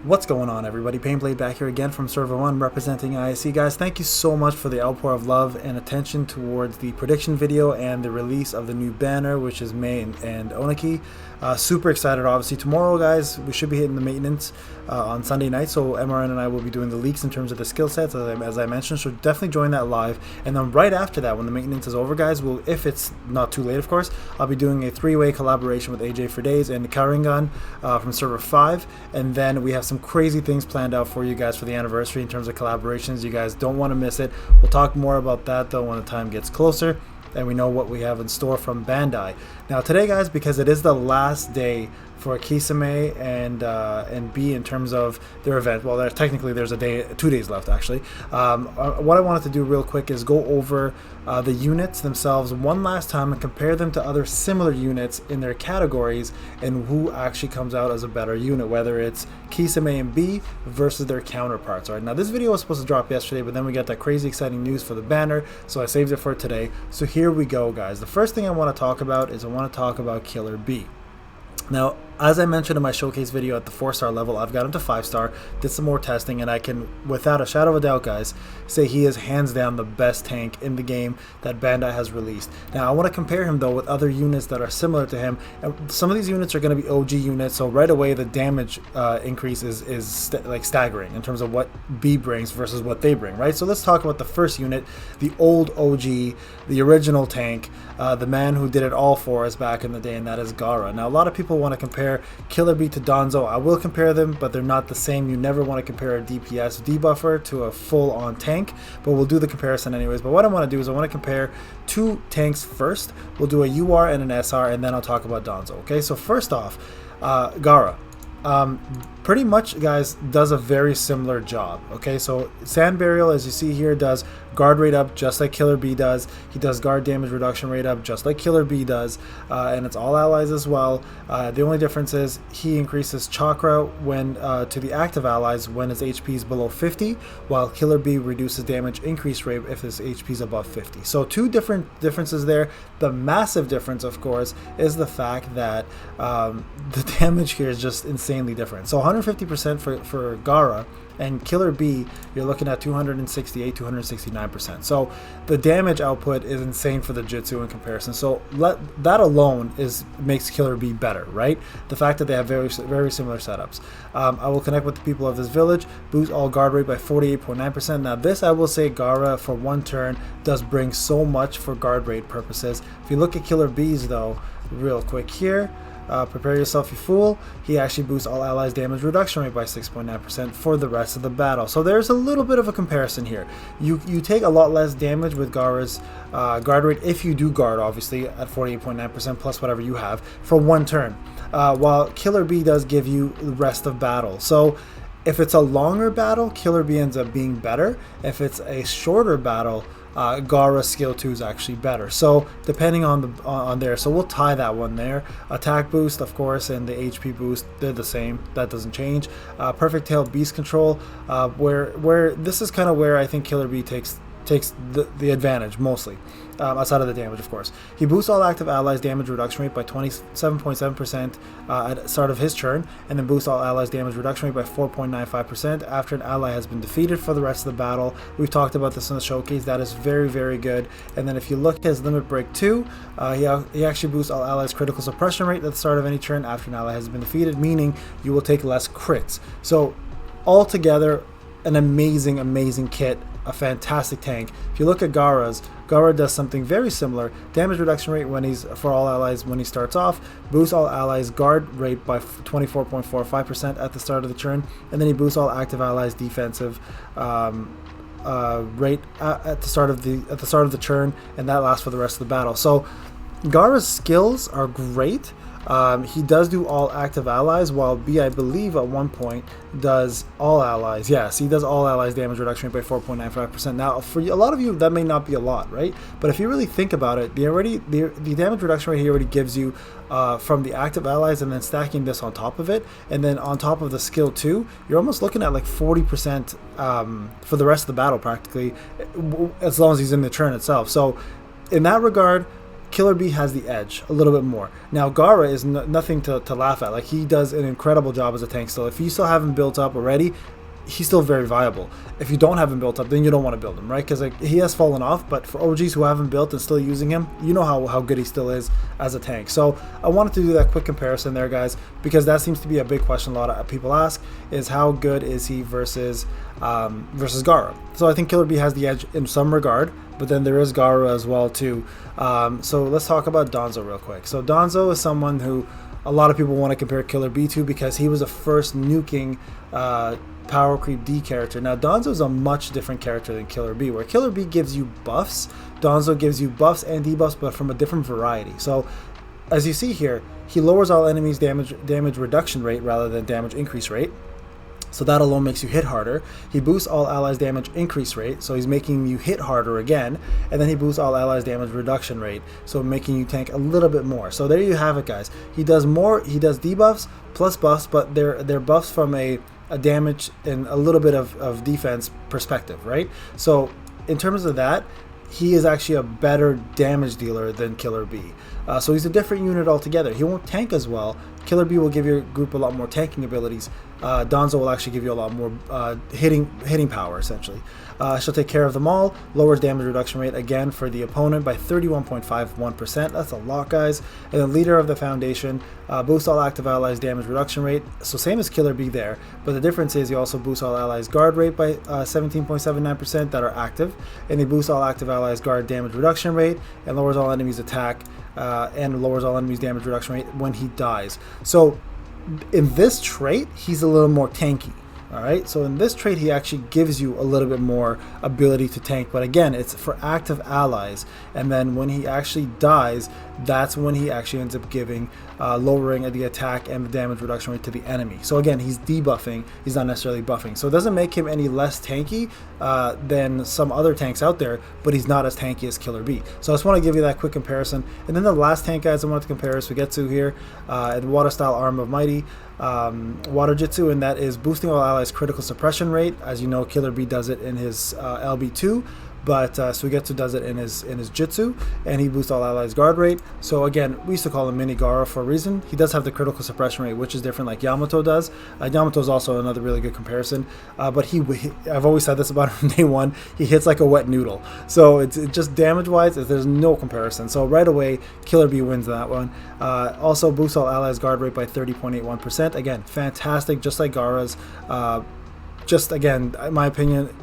What's going on, everybody? Payneblade back here again from Server 1 representing ISC. Guys, thank you so much for the outpour of love and attention towards the prediction video and the release of the new banner, which is Mei and Onoki. Super excited, obviously. Tomorrow, guys, we should be hitting the maintenance on Sunday night, so MRN and I will be doing the leaks in terms of the skill sets, as I mentioned, so definitely join that live. And then right after that, when the maintenance is over, guys, if it's not too late, of course, I'll be doing a three-way collaboration with Aj4days and Karingan from Server 5, and then we have some crazy things planned out for you guys for the anniversary in terms of collaborations. You guys don't want to miss it. We'll talk more about that, though, when the time gets closer and we know what we have in store from Bandai. Now today, guys, because it is the last day for Kisame and B in terms of their event. Well, there's 2 days left, actually. What I wanted to do real quick is go over the units themselves one last time and compare them to other similar units in their categories and who actually comes out as a better unit, whether it's Kisame and B versus their counterparts. All right, now this video was supposed to drop yesterday, but then we got that crazy exciting news for the banner, so I saved it for today. So here we go, guys. The first thing I want to talk about is Killer B. Now, as I mentioned in my showcase video at the 4-star level, I've got him to 5-star, did some more testing, and I can, without a shadow of a doubt, guys, say he is hands down the best tank in the game that Bandai has released. Now, I want to compare him, though, with other units that are similar to him. And some of these units are going to be OG units, so right away the damage increase is like staggering in terms of what B brings versus what they bring, right? So let's talk about the first unit, the old OG, the original tank, the man who did it all for us back in the day, and that is Gaara. Now, a lot of people want to compare Killer B to Danzo. I will compare them, but they're not the same. You never want to compare a DPS debuffer to a full-on tank, but we'll do the comparison anyways. But what I want to do is I want to compare two tanks first. We'll do a UR and an SR, and then I'll talk about Danzo. Okay, so first off, Gaara. Pretty much, guys, does a very similar job. Okay, so Sand Burial, as you see here, does guard rate up just like Killer B does. He does guard damage reduction rate up just like Killer B does, and it's all allies as well. The only difference is he increases chakra when to the active allies when his HP is below 50, while Killer B reduces damage increase rate if his HP is above 50. So two different differences there. The massive difference, of course, is the fact that the damage here is just insanely different. So 150% for Gaara, and Killer B, you're looking at 268, 269%. So the damage output is insane for the Jutsu in comparison. So that alone makes Killer B better, right? The fact that they have very similar setups. I will connect with the people of this village, boost all guard rate by 48.9%. Now this, I will say, Gaara for one turn does bring so much for guard rate purposes. If you look at Killer B's, though, real quick here, prepare yourself, you fool. He actually boosts all allies damage reduction rate by 6.9% for the rest of the battle. So there's a little bit of a comparison here. You take a lot less damage with Gaara's guard rate if you do guard, obviously, at 48.9% plus whatever you have for one turn, while Killer B does give you the rest of battle. So if it's a longer battle, Killer B ends up being better. If it's a shorter battle, Gaara's skill 2 is actually better. So depending on there, so we'll tie that one there. Attack boost, of course, and the HP boost, they're the same. That doesn't change. Perfect Tail Beast Control, where this is kind of where I think Killer B takes the advantage mostly, outside of the damage, of course. He boosts all active allies damage reduction rate by 27.7% at the start of his turn, and then boosts all allies damage reduction rate by 4.95% after an ally has been defeated for the rest of the battle. We've talked about this in the showcase. That is very good. And then if you look at his Limit Break 2, he actually boosts all allies critical suppression rate at the start of any turn after an ally has been defeated, meaning you will take less crits. So altogether, an amazing kit, a fantastic tank. If you look at Gaara does something very similar. Damage reduction rate for all allies when he starts off, boosts all allies guard rate by 24.45% at the start of the turn, and then he boosts all active allies defensive rate at the start of the turn, and that lasts for the rest of the battle. So Gaara's skills are great. He does do all active allies, while B, I believe, at one point does all allies. Yes, he does all allies damage reduction rate by 4.95%. Now, for a lot of you, that may not be a lot, right? But if you really think about it, the damage reduction rate he already gives you from the active allies, and then stacking this on top of it, and then on top of the skill 2, you're almost looking at like 40% for the rest of the battle, practically, as long as he's in the turn itself. So in that regard, Killer Bee has the edge a little bit more. Now Gaara is nothing to laugh at. Like, he does an incredible job as a tank still. If you still haven't built up already, he's still very viable. If you don't have him built up, then you don't want to build him, right? Because like, he has fallen off, but for OGs who haven't built and still using him, you know how good he still is as a tank. So I wanted to do that quick comparison there, guys, because that seems to be a big question a lot of people ask, is how good is he versus Gaara. So I think Killer Bee has the edge in some regard, but then there is Gaara as well too. So let's talk about Danzo real quick. So Danzo is someone who a lot of people want to compare Killer Bee to, because he was the first nuking power creep D character. Now Danzo is a much different character than Killer Bee, where Killer Bee gives you buffs, Danzo gives you buffs and debuffs, but from a different variety. So as you see here, he lowers all enemies damage reduction rate rather than damage increase rate. So that alone makes you hit harder. He boosts all allies damage increase rate, so he's making you hit harder again. And then he boosts all allies damage reduction rate, so making you tank a little bit more. So there you have it, guys. He does more. He does debuffs plus buffs, but they're buffs from a damage and a little bit of defense perspective, right? So in terms of that, he is actually a better damage dealer than Killer Bee. So he's a different unit altogether. He won't tank as well. Killer Bee will give your group a lot more tanking abilities. Danzo will actually give you a lot more hitting power, essentially. She'll take care of them all, lowers damage reduction rate again for the opponent by 31.51%. That's a lot, guys. And then Leader of the Foundation, boosts all active allies damage reduction rate. So same as Killer Bee there, but the difference is you also boost all allies guard rate by 17.79% that are active, and they boost all active allies guard damage reduction rate, and lowers all enemies attack and lowers all enemies damage reduction rate when he dies. So in this trait, he's a little more tanky. Alright, so in this trait, he actually gives you a little bit more ability to tank, but again, it's for active allies, and then when he actually dies, that's when he actually ends up giving lowering the attack and the damage reduction rate to the enemy. So again, he's debuffing, he's not necessarily buffing, so it doesn't make him any less tanky than some other tanks out there, but he's not as tanky as Killer Bee. So I just want to give you that quick comparison. And then the last tank, guys, I want to compare is Suigetsu here, the water style Arm of Mighty water jutsu, and that is boosting all allies critical suppression rate. As you know, Killer Bee does it in his LB2, but Suigetsu does it in his jutsu, and he boosts all allies guard rate. So again, we used to call him Mini Gaara for a reason. He does have the critical suppression rate, which is different like Yamato does. Yamato is also another really good comparison, but I've always said this about him from day one, he hits like a wet noodle. So it's just damage wise, there's no comparison. So right away, Killer Bee wins that one. Also boosts all allies guard rate by 30.81%. Again, fantastic, just like Gaara's. Just again, in my opinion,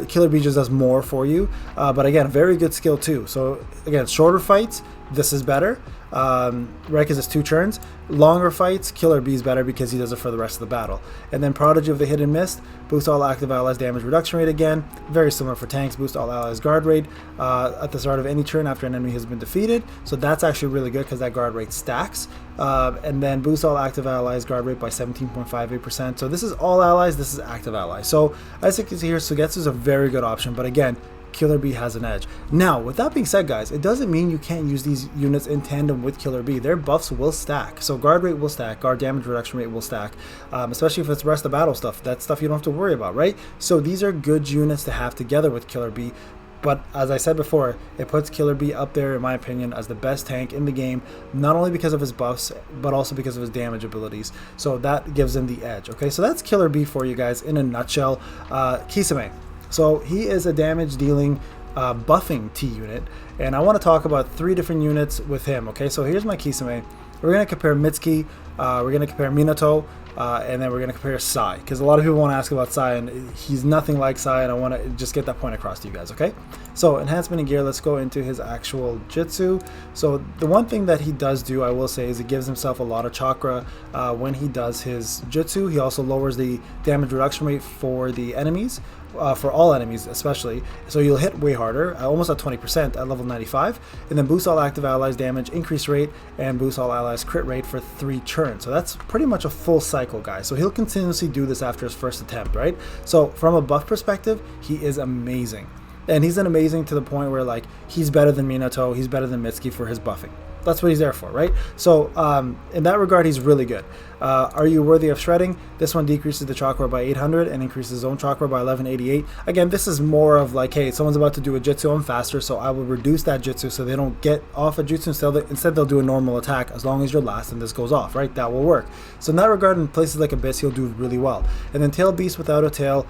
Killer Bee just does more for you, but again, very good skill too. So again, shorter fights, this is better, right, because it's 2 turns. Longer fights, Killer Bee is better because he does it for the rest of the battle. And then Prodigy of the Hidden Mist, boosts all active allies damage reduction rate again, very similar for tanks, boost all allies guard rate at the start of any turn after an enemy has been defeated. So that's actually really good because that guard rate stacks. And then boost all active allies guard rate by 17.58%. So this is all allies, this is active allies. So as you can see here, Suigetsu is a very good option, but again, Killer Bee has an edge. Now, with that being said, guys, it doesn't mean you can't use these units in tandem with Killer Bee. Their buffs will stack. So guard rate will stack, guard damage reduction rate will stack, especially if it's rest of battle stuff. That's stuff you don't have to worry about, right? So these are good units to have together with Killer Bee. But as I said before, it puts Killer Bee up there, in my opinion, as the best tank in the game, not only because of his buffs, but also because of his damage abilities. So that gives him the edge. Okay, so that's Killer Bee for you guys in a nutshell. Kisame. So he is a damage dealing buffing T unit, and I want to talk about 3 different units with him. Okay, so here's my Kisame. We're going to compare Mitsuki, we're going to compare Minato, and then we're going to compare Sai, because a lot of people want to ask about Sai, and he's nothing like Sai, and I want to just get that point across to you guys, okay? So enhancement and gear, let's go into his actual jutsu. So the one thing that he does do, I will say, is he gives himself a lot of chakra when he does his jutsu. He also lowers the damage reduction rate for the enemies, for all enemies especially, so you'll hit way harder, almost at 20% at level 95, and then boost all active allies damage increase rate and boost all allies crit rate for 3 turns. So that's pretty much a full cycle, guys. So he'll continuously do this after his first attempt, right? So from a buff perspective, he is amazing, and he's an amazing to the point where like he's better than Minato, he's better than Mitsuki for his buffing. that's what he's there for, right? So in that regard, he's really good. Are you worthy of shredding? This one decreases the chakra by 800 and increases his own chakra by 1188. Again, this is more of like, hey, someone's about to do a jutsu, I'm faster, so I will reduce that jutsu so they don't get off a jutsu. Instead, they'll do a normal attack as long as you're last and this goes off, right? That will work. So in that regard, in places like Abyss, he'll do really well. And then Tail Beast without a tail,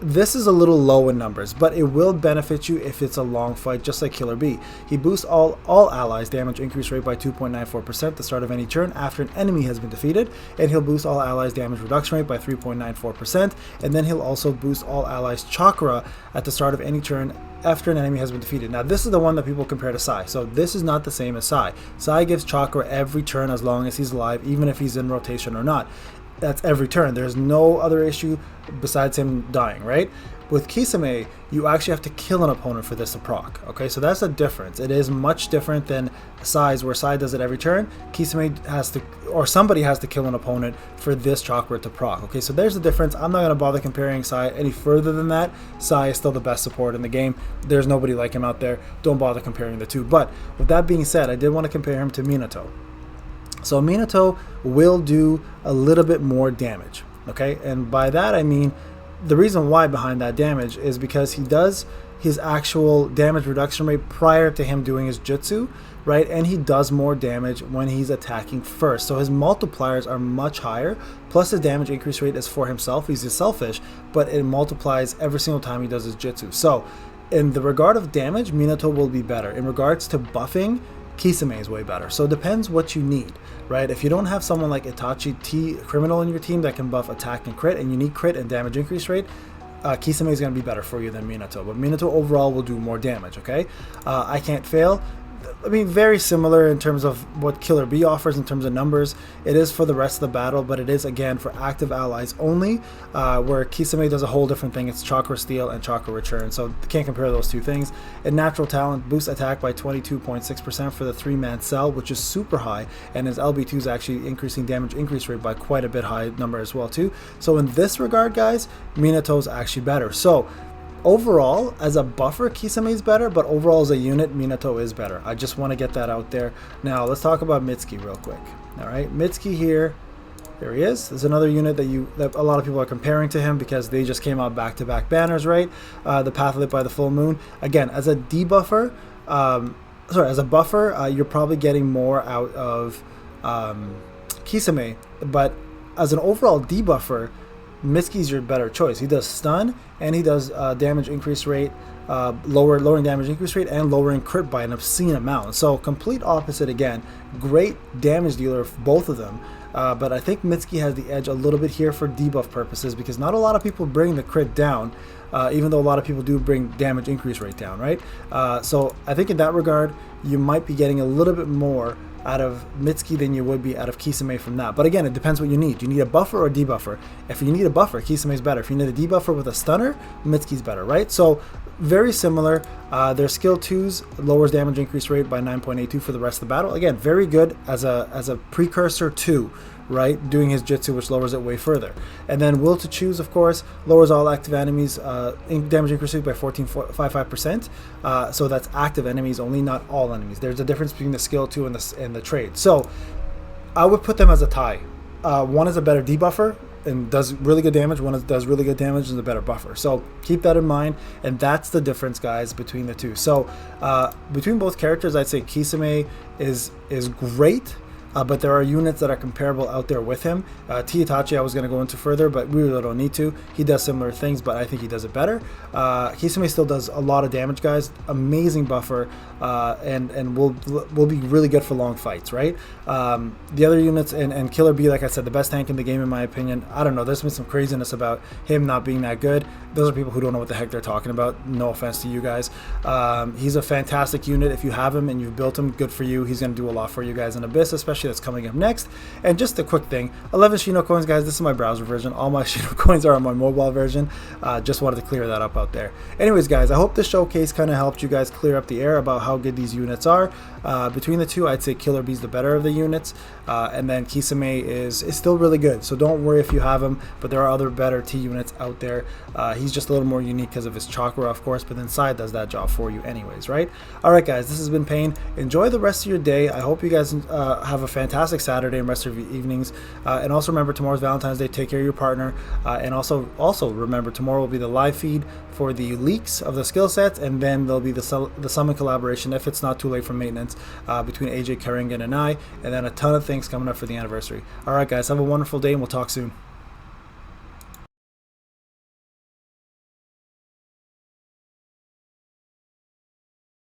this is a little low in numbers, but it will benefit you if it's a long fight, just like Killer Bee. He boosts all allies damage increase rate by 2.94% at the start of any turn after an enemy has been defeated, and he'll boost all allies damage reduction rate by 3.94%, and then he'll also boost all allies chakra at the start of any turn after an enemy has been defeated. Now this is the one that people compare to Sai, so this is not the same as Sai. Sai gives chakra every turn as long as he's alive, even if he's in rotation or not. That's every turn. There's no other issue besides him dying, right? With Kisame, you actually have to kill an opponent for this to proc, okay? So that's a difference. It is much different than Sai's, where Sai does it every turn. Kisame has to, or somebody has to kill an opponent for this chakra to proc, okay? So there's the difference. I'm not going to bother comparing Sai any further than that. Sai is still the best support in the game. There's nobody like him out there. Don't bother comparing the two. But with that being said, I did want to compare him to Minato. So Minato will do a little bit more damage, okay? And by that I mean, the reason why behind that damage is because he does his actual damage reduction rate prior to him doing his jutsu, right? And he does more damage when he's attacking first. So his multipliers are much higher, plus his damage increase rate is for himself. He's just selfish, but it multiplies every single time he does his jutsu. So in the regard of damage, Minato will be better. In regards to buffing, Kisame is way better. So it depends what you need, right? If you don't have someone like Itachi T Criminal in your team that can buff attack and crit, and you need crit and damage increase rate, Kisame is going to be better for you than Minato. But Minato overall will do more damage, okay? I Can't Fail. I mean, very similar in terms of what Killer Bee offers in terms of numbers. It is for the rest of the battle, but it is, again, for active allies only, where Kisame does a whole different thing. It's Chakra Steal and Chakra Return, so can't compare those two things. And Natural Talent boosts attack by 22.6% for the 3-man cell, which is super high, and his LB2 is actually increasing damage increase rate by quite a bit high number as well, too. So in this regard, guys, Minato's actually better. So overall, as a buffer, Kisame is better, but overall as a unit, Minato is better. I just want to get that out there. Now, let's talk about Mitsuki real quick. All right, Mitsuki here, there he is. There's another unit that a lot of people are comparing to him because they just came out back-to-back banners, right? The Path Lit by the Full Moon. Again, as a debuffer, as a buffer, you're probably getting more out of Kisame, but as an overall debuffer, Mitsuki's your better choice. He does stun and he does damage increase rate, lowering damage increase rate and lowering crit by an obscene amount. So complete opposite again. Great damage dealer, both of them. But I think Mitsuki has the edge a little bit here for debuff purposes because not a lot of people bring the crit down, even though a lot of people do bring damage increase rate down, right? So I think in that regard, you might be getting a little bit more out of Mitsuki than you would be out of Kisame from that. But again, it depends what you need. Do you need a buffer or a debuffer? If you need a buffer, Kisame is better. If you need a debuffer with a stunner, Mitsuki's better, right? So very similar. Their skill 2s lowers damage increase rate by 9.82 for the rest of the battle. Again, very good as a precursor to, right, doing his jutsu, which lowers it way further. And then Will to Choose, of course, lowers all active enemies damage increase rate by 14.55%. So that's active enemies only, not all enemies. There's a difference between the skill 2 and the trade. So I would put them as a tie. One is a better debuffer and does really good damage. One does really good damage and is a better buffer. So keep that in mind, and that's the difference, guys, between the two. So between both characters, I'd say Kisame is great. But there are units that are comparable out there with him. Itachi I was going to go into further, but we really don't need to. He does similar things, but I think he does it better. Kisame still does a lot of damage, guys. Amazing buffer, and will be really good for long fights, right? The other units, and Killer Bee, like I said, the best tank in the game in my opinion. I don't know, there's been some craziness about him not being that good. Those are people who don't know what the heck they're talking about. No offense to you guys. He's a fantastic unit. If you have him and you've built him, good for you. He's going to do a lot for you guys in Abyss, especially especially that's coming up next. And just a quick thing, 11 Shino coins, guys. This is my browser version. All my Shino coins are on my mobile version. Just wanted to clear that up out there. Anyways, guys, I hope this showcase kind of helped you guys clear up the air about how good these units are. Between the two, I'd say Killer Bee's the better of the units, and then Kisame is still really good. So don't worry if you have him, but there are other better T units out there. He's just a little more unique because of his chakra, of course, but then Sai does that job for you anyways, right? All right, guys, this has been Payne. Enjoy the rest of your day. I hope you guys have a fantastic Saturday and rest of your evenings. And also remember, tomorrow's Valentine's Day. Take care of your partner. And also remember, tomorrow will be the live feed for the leaks of the skill sets, and then there'll be the summon collaboration, if it's not too late for maintenance, between AJ, Karingan, and I, and then a ton of things coming up for the anniversary. All right, guys, have a wonderful day, and we'll talk soon.